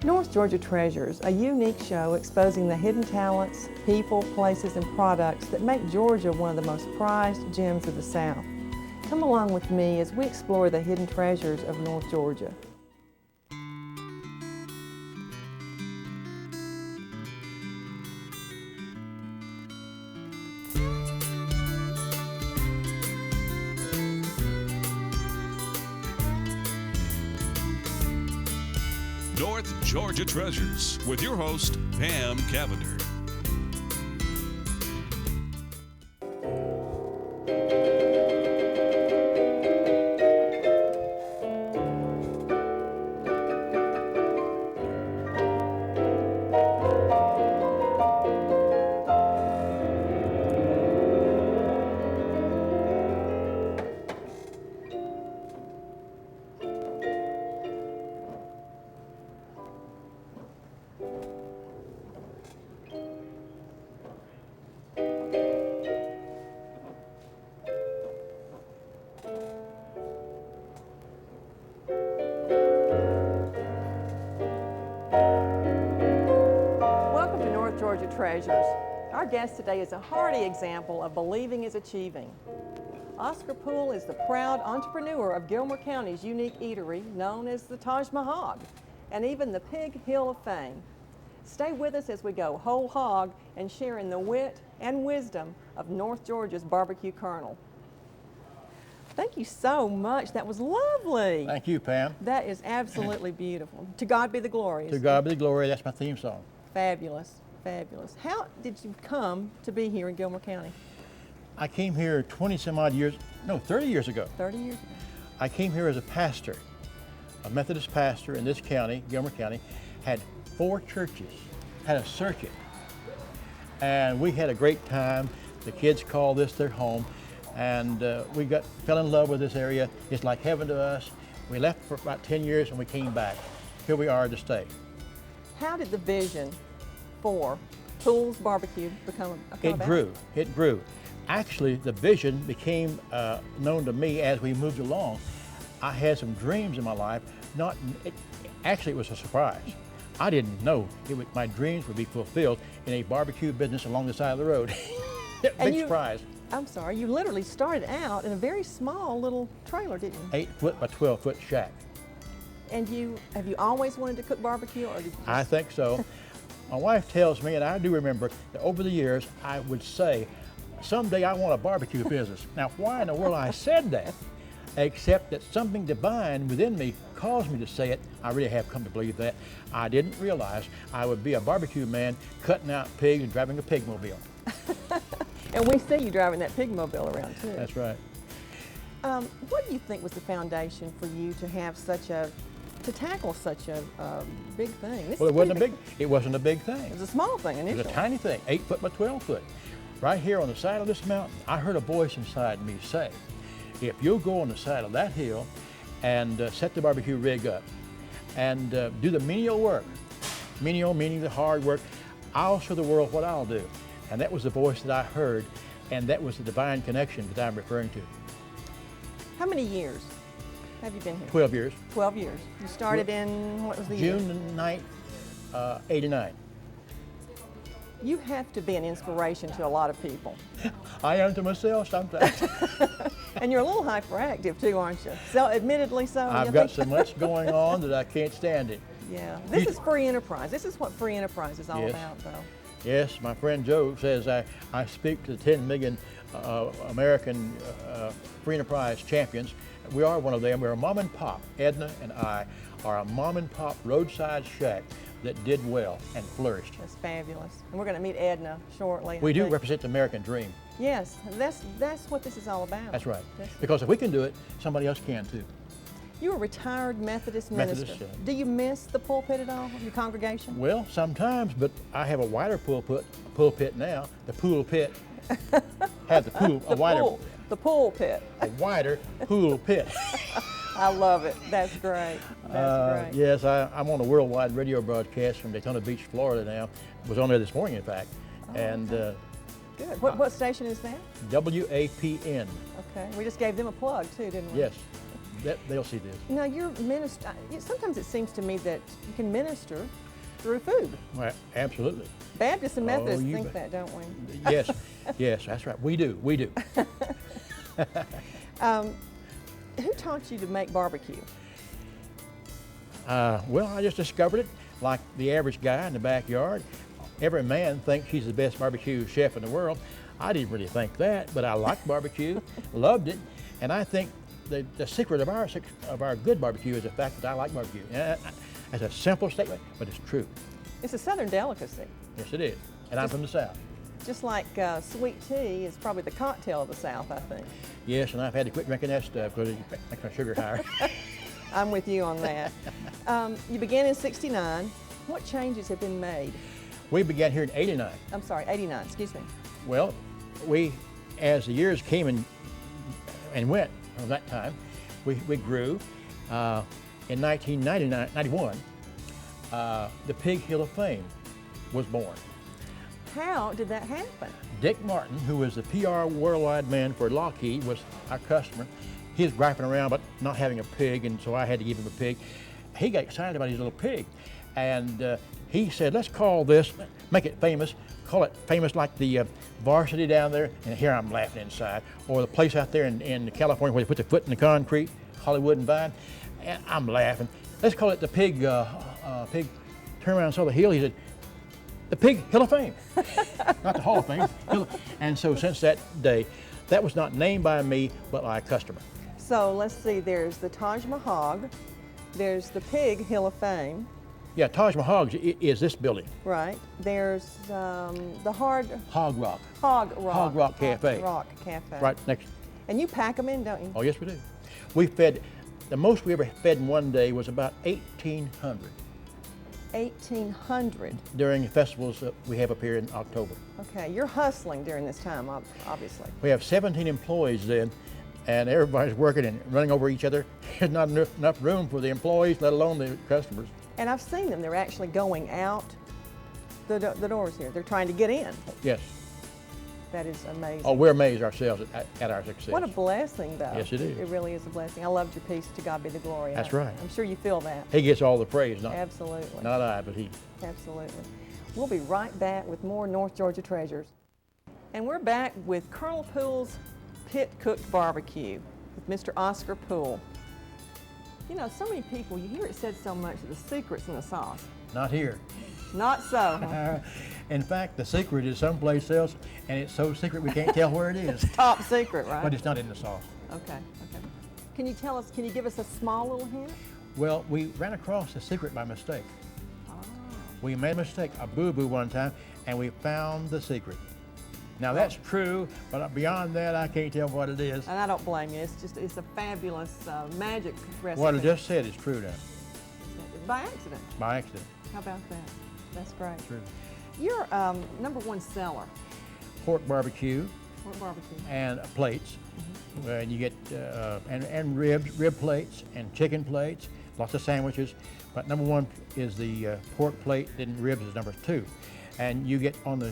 North Georgia Treasures, a unique show exposing the hidden talents, people, places, and products that make Georgia one of the most prized gems of the South. Come along with me as we explore the hidden treasures of North Georgia. North Georgia Treasures with your host, Pam Cavender. Georgia Treasures. Our guest today is a hearty example of believing is achieving. Oscar Poole is the proud entrepreneur of Gilmer County's unique eatery known as the Taj Mahal and even the Pig Hill of Fame. Stay with us as we go whole hog and share in the wit and wisdom of North Georgia's barbecue colonel. Thank you so much. That was lovely. Thank you, Pam. That is absolutely beautiful. To God be the glory. To God be the glory. That's my theme song. Fabulous. Fabulous. How did you come to be here in Gilmer County? I came here 30 years ago. 30 years ago. I came here as a pastor, a Methodist pastor in this county, Gilmer County, had 4 churches, had a circuit, and we had a great time. The kids called this their home, and we fell in love with this area. It's like heaven to us. We left for about 10 years and we came back. Here we are to stay. How did the vision for Poole's Barbecue come about? It grew. Actually, the vision became known to me as we moved along. I had some dreams in my life. Actually, it was a surprise. I didn't know my dreams would be fulfilled in a barbecue business along the side of the road. Big surprise. I'm sorry, you literally started out in a very small little trailer, didn't you? 8-foot by 12-foot shack. And have you always wanted to cook barbecue, or did you I think so. My wife tells me, and I do remember, that over the years I would say, someday I want a barbecue business. Now, why in the world I said that, except that something divine within me caused me to say it. I really have come to believe that. I didn't realize I would be a barbecue man cutting out pigs and driving a pigmobile. And we see you driving that pigmobile around too. That's right. What do you think was the foundation for you to have to tackle such a big thing? Well, it wasn't a big thing. It was a small thing initially. It was a tiny thing, 8-foot by 12-foot. Right here on the side of this mountain, I heard a voice inside me say, if you'll go on the side of that hill and set the barbecue rig up and do the menial work, menial meaning the hard work, I'll show the world what I'll do. And that was the voice that I heard, and that was the divine connection that I'm referring to. How many years have you been here? 12 years. 12 years. You started in, what was the year? June 9th, 89. You have to be an inspiration to a lot of people. I am to myself sometimes. And you're a little hyperactive too, aren't you? So, admittedly so. I've got so much going on that I can't stand it. Yeah, this is free enterprise. This is what free enterprise is all about, though. Yes, my friend Joe says I speak to 10 million American free enterprise champions. We are one of them. We're a mom and pop. Edna and I are a mom and pop roadside shack that did well and flourished. That's fabulous. And we're going to meet Edna shortly. We do represent the American dream. Yes, that's what this is all about. That's right. Because if we can do it, somebody else can too. You're a retired Methodist minister. Do you miss the pulpit at all, your congregation? Well, sometimes, but I have a wider pulpit now. The Poole pit had the Poole pit. A wider Poole pit. I love it. That's great. That's great. Yes, I'm on a worldwide radio broadcast from Daytona Beach, Florida now. Was on there this morning, in fact. And good. What station is that? WAPN. Okay. We just gave them a plug too, didn't we? Yes. they'll see this. Now, you're minister. Sometimes it seems to me that you can minister through food. Well, absolutely. Baptists and Methodists you think bet. that, don't we? Yes, yes, that's right. We do. Who taught you to make barbecue? Well, I just discovered it like the average guy in the backyard. Every man thinks he's the best barbecue chef in the world. I didn't really think that, but I liked barbecue, loved it, and I think the secret of our good barbecue is the fact that I like barbecue. And it's a simple statement, but it's true. It's a Southern delicacy. Yes, it is, and I'm from the South. Just like sweet tea is probably the cocktail of the South, I think. Yes, and I've had to quit drinking that stuff because it makes my sugar higher. I'm with you on that. You began in '69. What changes have been made? We began here in '89. I'm sorry, '89, excuse me. Well, as the years came and went from that time, we grew. In 1991, the Pig Hill of Fame was born. How did that happen? Dick Martin, who was the PR worldwide man for Lockheed, was our customer. He was griping around about not having a pig, and so I had to give him a pig. He got excited about his little pig, and he said, let's call this, make it famous, call it famous like the Varsity down there, and here I'm laughing inside, or the place out there in California where they put their foot in the concrete, Hollywood and Vine, and I'm laughing. Let's call it the Pig, turn around and saw the hill. He said, the Pig Hill of Fame, not the Hall of Fame. And so since that day, that was not named by me, but by a customer. So let's see, there's the Taj Mahal, there's the Pig Hill of Fame. Yeah, Taj Mahal is this building. Right. There's the Hog Rock. Hog Rock Cafe. Rock Cafe. Right next. And you pack them in, don't you? Oh, yes, we do. We fed, the most we ever fed in one day was about 1,800. 1,800. During the festivals that we have up here in October. Okay, you're hustling during this time, obviously. We have 17 employees then, and everybody's working and running over each other. There's not enough room for the employees, let alone the customers. And I've seen them, they're actually going out the doors here. They're trying to get in. Yes. That is amazing. Oh, we're amazed ourselves at our success. What a blessing, though. Yes, it is. It really is a blessing. I loved your piece, To God Be the Glory. That's right. I'm sure you feel that. He gets all the praise, Absolutely. not I, but he. Absolutely. We'll be right back with more North Georgia Treasures. And we're back with Colonel Poole's Pit Cooked Barbecue with Mr. Oscar Poole. You know, so many people, you hear it said so much that the secret's in the sauce. Not here. Not so. Huh? In fact, the secret is someplace else, and it's so secret we can't tell where it is. Top secret, right? But it's not in the sauce. Okay. Can you give us a small little hint? Well, we ran across the secret by mistake. Oh. We made a mistake, a boo-boo one time, and we found the secret. Now that's true, but beyond that, I can't tell what it is. And I don't blame you. It's a fabulous magic recipe. What I just said is true now. By accident. By accident. How about that? That's great. True. You're #1 seller. Pork barbecue. Pork barbecue. And plates. And you get and rib plates and chicken plates, lots of sandwiches. But #1 is the pork plate, then ribs is #2. And you get on the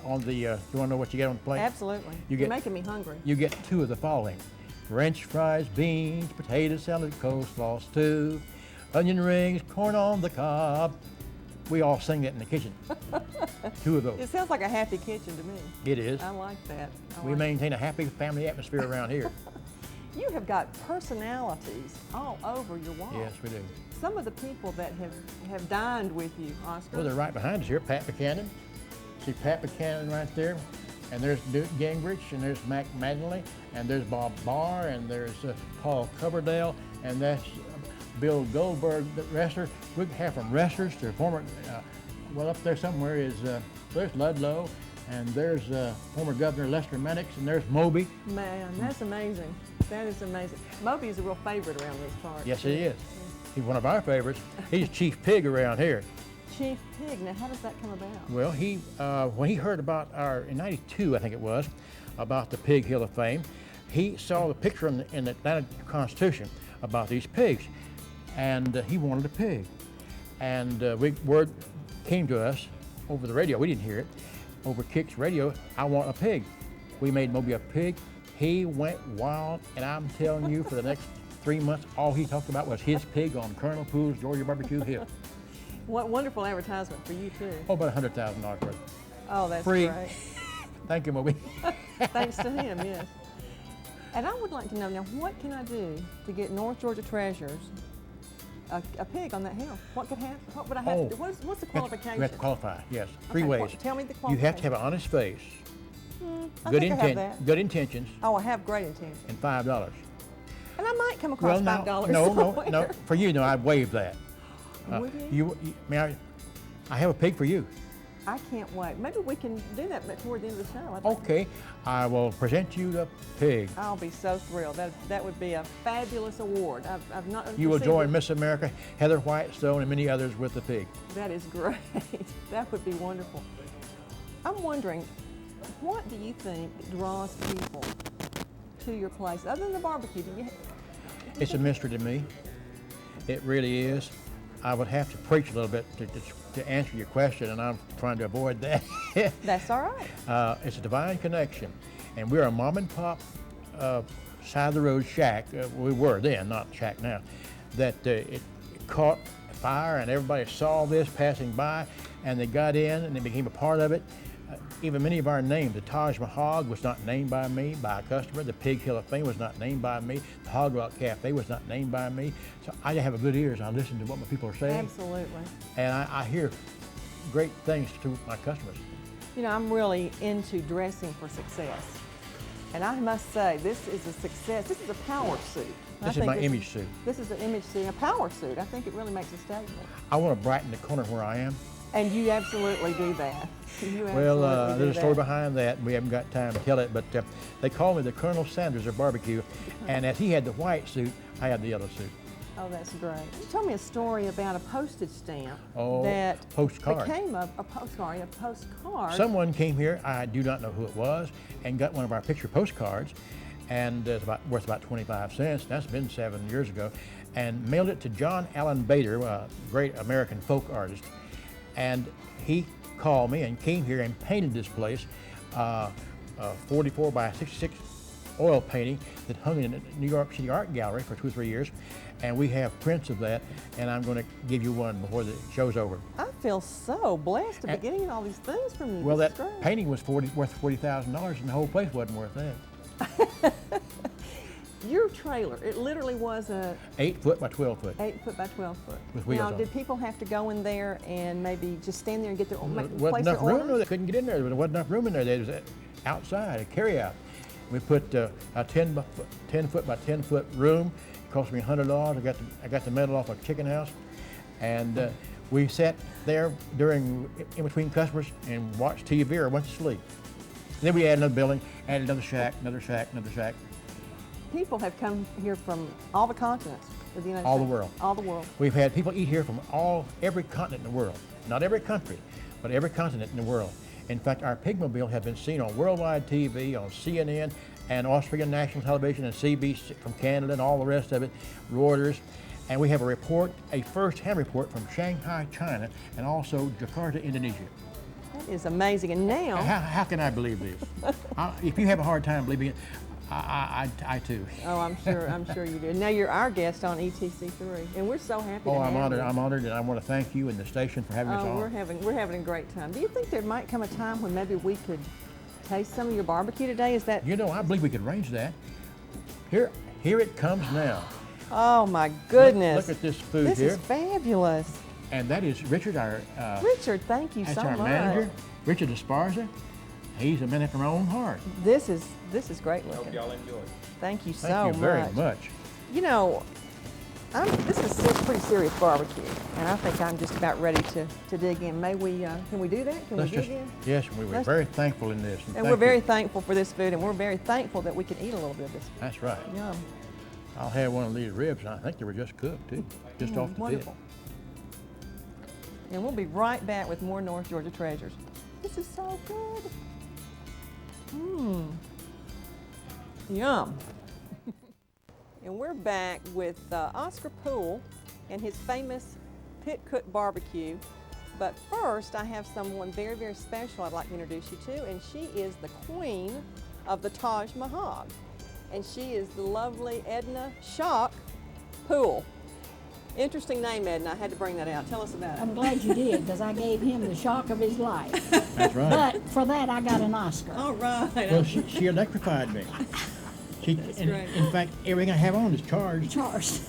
you want to know what you get on the plate? Absolutely. You're making me hungry. You get 2 of the following: French fries, beans, potato salad, coleslaw stew, onion rings, corn on the cob. We all sing that in the kitchen. 2 of those. It sounds like a happy kitchen to me. It is. I like that. We maintain a happy family atmosphere around here. You have got personalities all over your wall. Yes, we do. Some of the people that have dined with you, Oscar. Well, they're right behind us here. Pat Buchanan. See Pat Buchanan right there. And there's Newt Gingrich, and there's Mac Manley, and there's Bob Barr, and there's Paul Coverdale, and that's Bill Goldberg, the wrestler. We have from wrestlers to former, well, up there somewhere is, there's Ludlow, and there's former Governor Lester Mannix, and there's Moby. Man, that's amazing. That is amazing. Moby is a real favorite around these parts. Yes, he is. He's one of our favorites. He's Chief Pig around here. Chief Pig. Now, how does that come about? Well, when he heard about in '92, I think it was, about the Pig Hill of Fame, he saw the picture in the Atlanta Constitution about these pigs, and he wanted a pig. And word came to us over the radio. We didn't hear it. Over Kick's radio, I want a pig. We made Moby a pig. He went wild, and I'm telling you, for the next 3 months, all he talked about was his pig on Colonel Poole's Georgia Barbecue Hill. What wonderful advertisement for you too. Oh, about $100,000 worth. Oh, that's Free. great. Thank you, Moby. Thanks to him, yes. And I would like to know now, what can I do to get North Georgia Treasures a pig on that hill? What could happen? What would I have to do? What's the qualification? You have to qualify, yes. Three Okay, ways. tell me the You qualification. have to have an honest face, I think I have that. good intentions, Oh, I have great intentions. and $5. And I might come across $5 no, somewhere. for you, no, I'd waive that. Would you? May I have a pig for you. I can't wait. Maybe we can do that toward the end of the show. I'd like to- Okay, I will present you the pig. I'll be so thrilled. That would be a fabulous award. I've not. You will received join it. Miss America, Heather Whitestone, and many others with the pig. That is great. That would be wonderful. I'm wondering, what do you think draws people to your place other than the barbecue? It's a mystery to me. It really is. I would have to preach a little bit to answer your question, and I'm trying to avoid that. That's all right. It's a divine connection, and we're a mom and pop side of the road shack. We were then, not shack now. That it caught fire, and everybody saw this passing by, and they got in, and they became a part of it. Even many of our names, the Taj Mahal was not named by me, by a customer. The Pig Hill of Fame was not named by me. The Hog Rock Cafe was not named by me. So I have a good ears. I listen to what my people are saying. Absolutely. And I hear great things to my customers. You know, I'm really into dressing for success. And I must say, this is a success. This is a power suit. This is my image suit. This is an image suit, a power suit. I think it really makes a statement. I want to brighten the corner where I am. And you absolutely do that. Well, there's a story behind that. We haven't got time to tell it, but they call me the Colonel Sanders of barbecue. And as he had the white suit, I had the yellow suit. Oh, that's great. You told me a story about a postage stamp Oh, that postcard. became a postcard. Someone came here, I do not know who it was, and got one of our picture postcards, and it's worth about 25 cents. That's been 7 years ago, and mailed it to John Allen Bader, a great American folk artist. And he called me and came here and painted this place, 44 by 66 oil painting that hung in the New York City Art Gallery for 2 or 3 years. And we have prints of that, and I'm going to give you one before the show's over. I feel so blessed to be getting all these things from you. Well, This that is great. painting was worth $40,000, and the whole place wasn't worth that. Your trailer, it literally was a 8 foot by 12 foot. 8 foot by 12 foot. With wheels now, on. did people have to go in there and maybe just stand there and get their Wasn't place their enough room. orders? No, they couldn't get in there. There wasn't enough room in there. There was outside, a carry out. We put a 10 foot by 10 foot room. It cost me $100. I got the metal off a chicken house, and we sat there in between customers and watched TV or went to sleep. Then we added another building, added another shack, another shack, another shack. People have come here from all the continents of the United All the States. world. All the world. We've had people eat here from every continent in the world. Not every country, but every continent in the world. In fact, our pigmobile has been seen on worldwide TV, on CNN, and Austrian national television, and CBC from Canada, and all the rest of it, Reuters. And we have a first-hand report from Shanghai, China, and also Jakarta, Indonesia. That is amazing. And now, How can I believe this? If you have a hard time believing it, I too. oh, I'm sure you do. Now you're our guest on ETC3, and we're so happy to Oh, have I'm honored. you. I'm honored, and I want to thank you and the station for having us Oh, on. we're having a great time. Do you think there might come a time when maybe we could taste some of your barbecue today? Is that? You know, I believe we could arrange that. Here it comes now. Oh my goodness! Look at this food This here. is fabulous. And that is Richard, Richard, thank you that's so our much. manager, Richard Esparza. He's a man after my own heart. This is great looking. Hope y'all enjoy. Thank you so Thank you very much. much. You know, this is a pretty serious barbecue, and I think I'm just about ready to dig in. May we? Can we do that? Can we dig in? Yes, we were Let's- very thankful in this. And thank we're very you. thankful for this food, and we're very thankful that we can eat a little bit of this. That's right. Yum. I'll have one of these ribs, and I think they were just cooked too, just off the Wonderful. pit. And we'll be right back with more North Georgia Treasures. This is so good. Mmm. Yum. And we're back with Oscar Poole and his famous pit cook barbecue. But first, I have someone very, very special I'd like to introduce you to, and she is the queen of the Taj Mahal. And she is the lovely Edna Schock Poole. Interesting name, Ed, and I had to bring that out. Tell us about I'm it. glad you did, because I gave him the shock of his life. That's right. But for that, I got an Oscar. All right. Well, she electrified me. That's great. In fact, everything I have on is charged. Charged.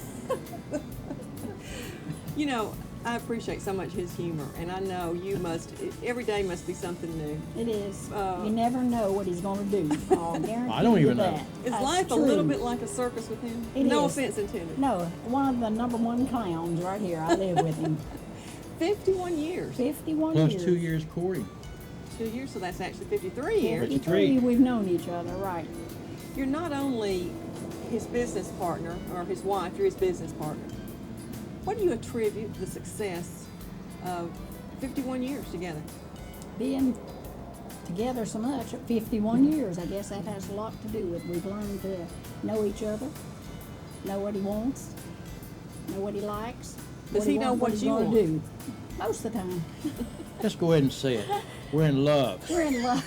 You know, I appreciate so much his humor, and I know you must. Every day must be something new. It is. You never know what he's going to do. I'll guarantee I don't you even know. that. Is That's life true. a little bit like a circus with him? It No is. offense intended. No, one of the '1 clowns right here. I live with him. 51 years. 51 Plus years. 2 years courting. 2 years, so that's actually 53 years. 53. We've known each other, right? You're not only his business partner, or his wife, you're his business partner. What do you attribute the success of 51 years together? Being together so much, 51 years, I guess that has a lot to do with. We've learned to know each other, know what he wants, know what he likes. Does he know what he's you gonna want? do? Most of the time. Let's go ahead and say it. We're in love. We're in love.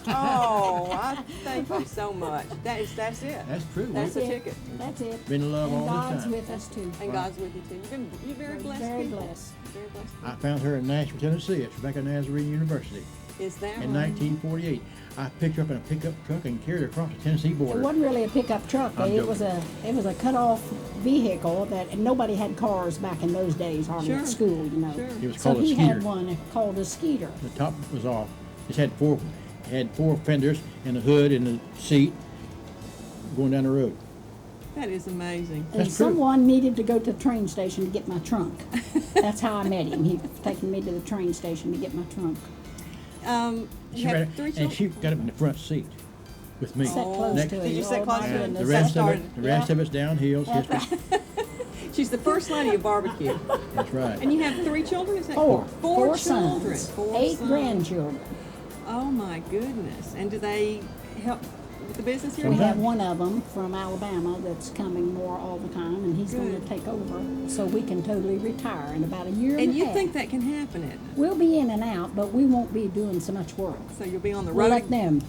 Oh, I thank you so much. That's it. That's true. That's the it. ticket. That's it. Been in love and all the God's time. with us too. And God's with you too. You're very We're blessed very people. blessed. Very blessed. I found her in Nashville, Tennessee at Rebecca Nazarene University Is that in right? 1948. I picked her up in a pickup truck and carried her across the Tennessee It border. wasn't really a pickup truck. I'm It was a cut-off vehicle that, and nobody had cars back in those days, hardly Sure. at school, you know. Sure. It was So called a he skeeter. had one called a skeeter. The top was off. It had four fenders and the hood and the seat going down the road. That is amazing. And That's true. someone needed to go to the train station to get my trunk. That's how I met him. He'd taken me to the train station to get my trunk. You have 3 and children? she got up in the front seat with me. Sat close Next- to it. Did you sit Oh, close my to it? And the goodness. rest of started. it, the rest of it's downhill. It's That's history. right. She's the first lady of barbecue. That's right. And you have 3 children? Is that Four. Four sons. children. 4 8 sons. grandchildren. Oh my goodness. And do they help with the business here? We Sometimes. have one of them from Alabama that's coming more all the time, and he's going Good. to take over so we can totally retire in about a year and And a you half. think that can happen, Edna? We'll be in and out, but we won't be doing so much work. So you'll be on the We'll road let them.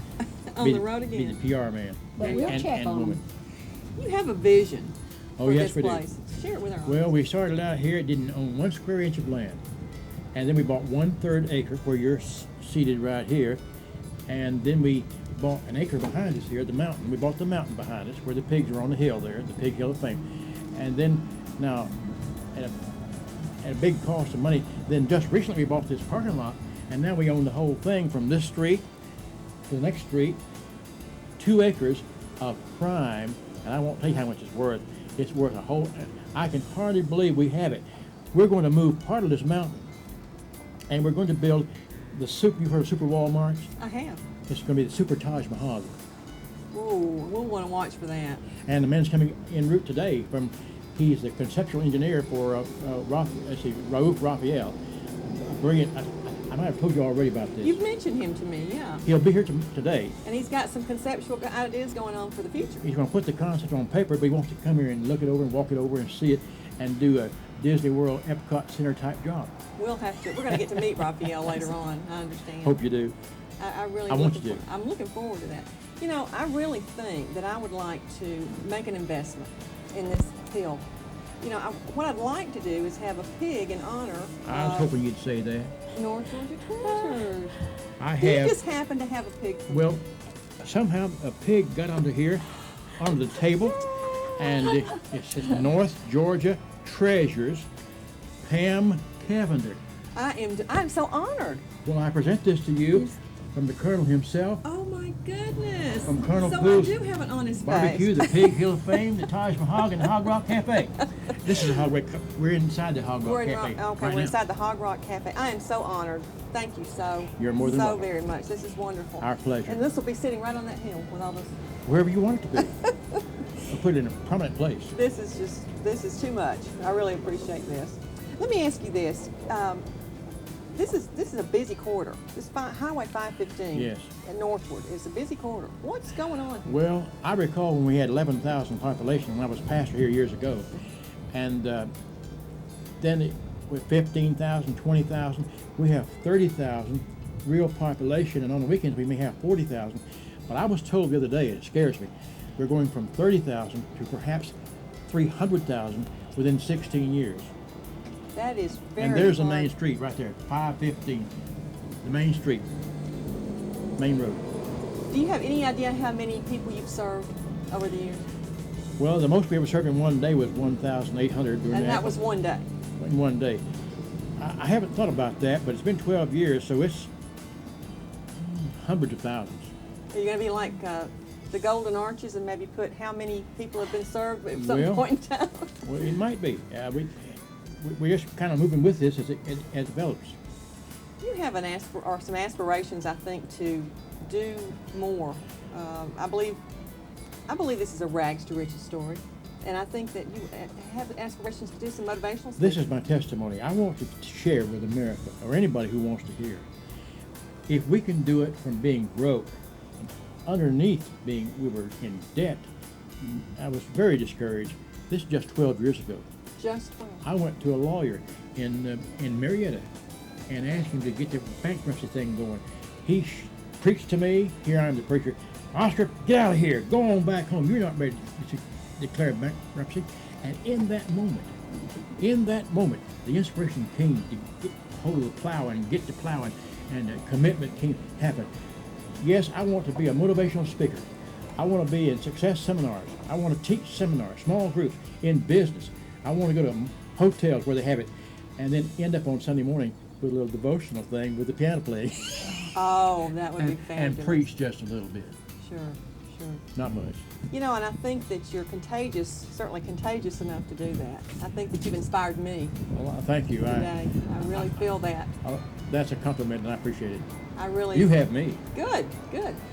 on Be the road Be again. the PR man. But we'll and, check and on woman. them. You have a vision Oh, for yes, this we do. place. Share it with our Well, audience. we started out here. It didn't own 1 square inch of land, and then we bought 1/3 acre where you're seated right here, and then we bought an acre behind us here, the mountain. We bought the mountain behind us where the pigs are on the hill there, the Pig Hill of Fame, and then now at a big cost of money. Then just recently we bought this parking lot, and now we own the whole thing from this street to the next street. 2 acres of prime, and I won't tell you how much it's worth. It's worth a whole. I can hardly believe we have it. We're going to move part of this mountain, and we're going to build the super. You've heard of Super Walmarts? I have. It's going to be the Super Taj Mahal. Ooh, we'll want to watch for that. And the man's coming en route today from. He's the conceptual engineer for Raouf Raphael. Brilliant. I might have told you already about this. You've mentioned him to me, yeah. He'll be here today. And he's got some conceptual ideas going on for the future. He's going to put the concept on paper, but he wants to come here and look it over and walk it over and see it and do a Disney World Epcot Center type job. We'll have to. We're going to get to meet Raphael later on. I understand. Hope you do. I really I want you looking to. I'm looking forward to that. You know, I really think that I would like to make an investment in this hill. You know, what I'd like to do is have a pig in honor I was of hoping you'd say that. North Georgia Treasures. I You have. just happen to have a pig. Well, somehow a pig got onto here, onto the table, and it says North Georgia Treasures, Pam Cavender. I'm so honored. Well, I present this to you from the Colonel himself. Oh my goodness. From Colonel so Poole's I do have it on his Barbecue, face. the Pig Hill of Fame, the Taj Mahal, and the Hog Rock Cafe. This is the Hog Rock. We're inside the Hog Rock We're in Cafe. okay, right we're now. inside the Hog Rock Cafe. I am so honored. Thank you You're more than so welcome. very much. This is wonderful. Our pleasure. And this will be sitting right on that hill with all this. Wherever you want it to be. I'll put it in a prominent place. This is too much. I really appreciate this. Let me ask you this. This is a busy corridor. This Highway 515 Yes. at Northward is a busy corridor. What's going on here? Well, I recall when we had 11,000 population when I was pastor here years ago, and then with 15,000, 20,000, we have 30,000 real population, and on the weekends we may have 40,000. But I was told the other day, and it scares me, we're going from 30,000 to perhaps 300,000 within 16 years. That is very And there's the hard. main street right there, 515. The main street, main road. Do you have any idea how many people you've served over the years? Well, the most we ever served in one day was 1,800. And that was one day. In one day. I haven't thought about that, but it's been 12 years, so it's hundreds of thousands. Are you going to be like the Golden Arches and maybe put how many people have been served at some Well, point in time? Well, it might be. We're just kind of moving with this as it develops. You have some aspirations, I think, to do more. I believe this is a rags to riches story, and I think that you have aspirations to do some motivational This speaking. is my testimony. I want to share with America, or anybody who wants to hear. If we can do it from being broke, underneath we were in debt, I was very discouraged. This is just 12 years ago. Just 12. I went to a lawyer in Marietta and asked him to get the bankruptcy thing going. He preached to me. Here I am, the preacher. Oscar, get out of here. Go on back home. You're not ready to declare bankruptcy. And in that moment, the inspiration came to get hold of the plow and get to plowing, and the commitment happened. Yes, I want to be a motivational speaker. I want to be in success seminars. I want to teach seminars, small groups, in business. I want to go to hotels where they have it, and then end up on Sunday morning with a little devotional thing with the piano playing. Oh, that would be fabulous. And preach just a little bit. Sure. Not much. You know, and I think that you're contagious, certainly contagious enough to do that. I think that you've inspired me Well, thank you. today. I really feel that. That's a compliment, and I appreciate it. I really. You have me. Good.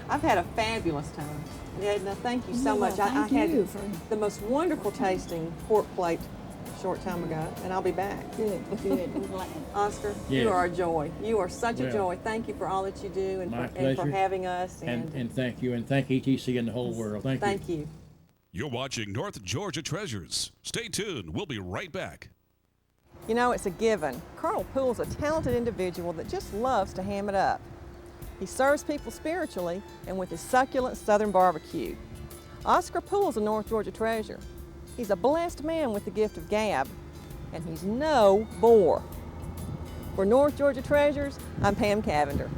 I've had a fabulous time. Edna, thank you so Well, much. I thank had you for- the most wonderful tasting pork plate a short time ago, and I'll be back. Good. We're glad. Oscar, Yes. you are a joy. You are such a Well, joy. Thank you for all that you do and, my for, and for pleasure. having us. And thank you, and thank ETC and the whole world. Thank you. thank you. You're watching North Georgia Treasures. Stay tuned. We'll be right back. You know, it's a given. Colonel Poole's a talented individual that just loves to ham it up. He serves people spiritually and with his succulent Southern barbecue. Oscar Poole's a North Georgia treasure. He's a blessed man with the gift of gab, and he's no bore. For North Georgia Treasures, I'm Pam Cavender.